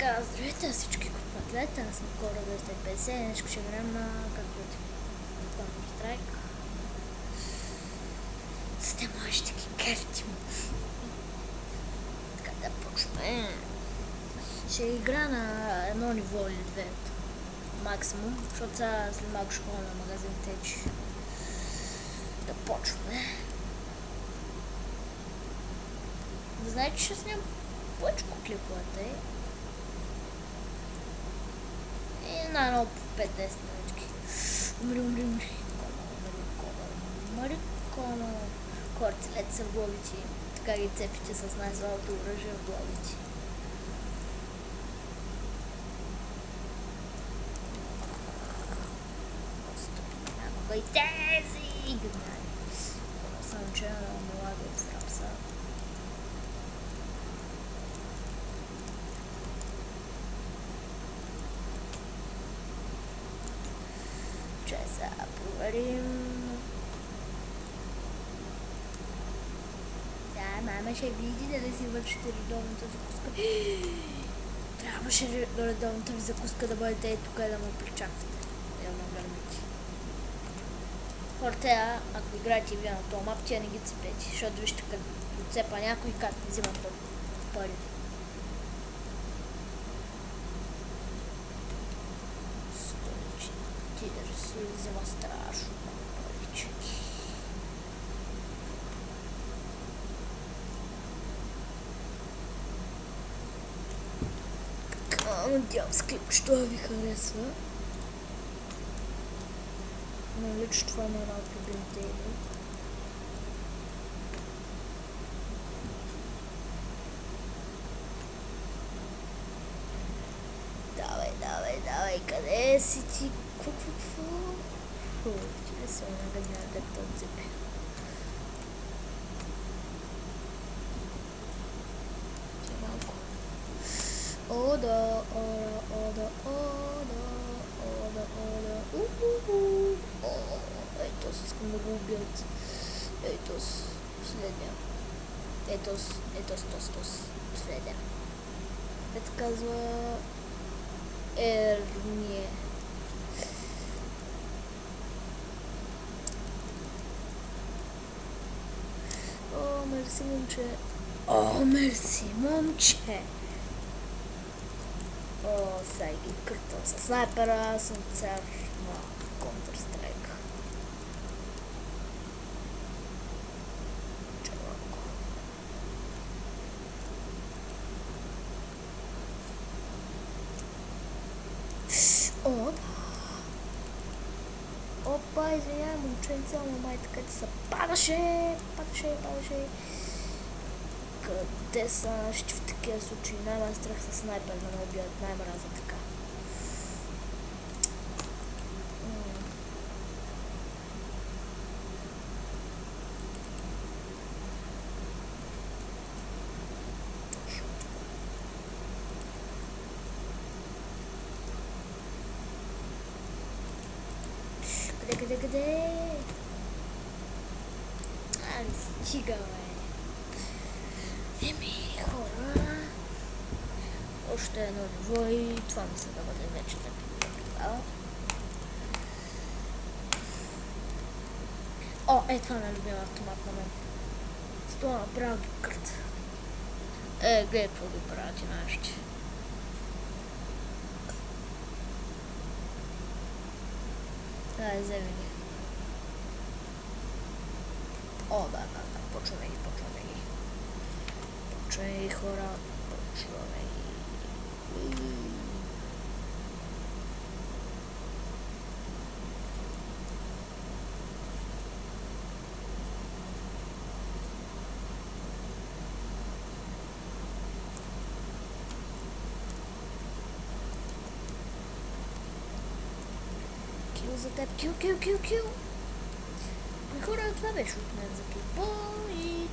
Така, здравейте всички компатлета, аз съм Кора 250, днес ще играем на както е Counter Strike. С те моите карти. Така да почнем. Ще игра на едно ниво или две максимум, защото сега след малко ще ходя на магазин теч. Да почваме. Да знаете, че ще снимам повечко клиповете. И на едно по 5-10 минутки. Умри. Кома. Корцелет са в главици. Така ги цепите с най-слабото оръжие в главици. И тези гнали. Само че много лага от фрапса. Че сега проверим. Да, мама ще види дали си вършите редовната закуска. Трябваше редовната ви закуска да бъдете и тук и да ме причаквате. Явно гърмите. Хората, ако играете вие на този мап, тя не ги цепете, защото вижте като отцепа някой как не взима пари. Стойче, ти да си взима страшно парички. Надявам се клип, що ви харесва. Но лично това не е една от любимите игри. Давай, къде си ти? Какво? Че се нагадня да те отцепи. Че малко. Ода. Ето с искам да го убият. Ето с последния. Ето с последния. Ето казва Ермие. О, мерси момче. О, сега ги крътвам с снайпера, аз съм цар на Counter Strike. Чалако. О, да. Опа, извинявай, момченце, ама май така ти се падаше. Къде са нашите в такива случаи? Най-ма страх със снайпер да ме убият, най-мраза така. Къде? Али стига, бе. Хора. Още едно ниво и това ми се да бъде вече така. О, това ме любим автомат на мен. С това направо ги крът. Гледай какво ги правят и нашите. Вземи ги. О, да, почваме ги. Почваме ги, хора, почваме ги. Кил за теб, кил. Хора, това беше от мен за клипа и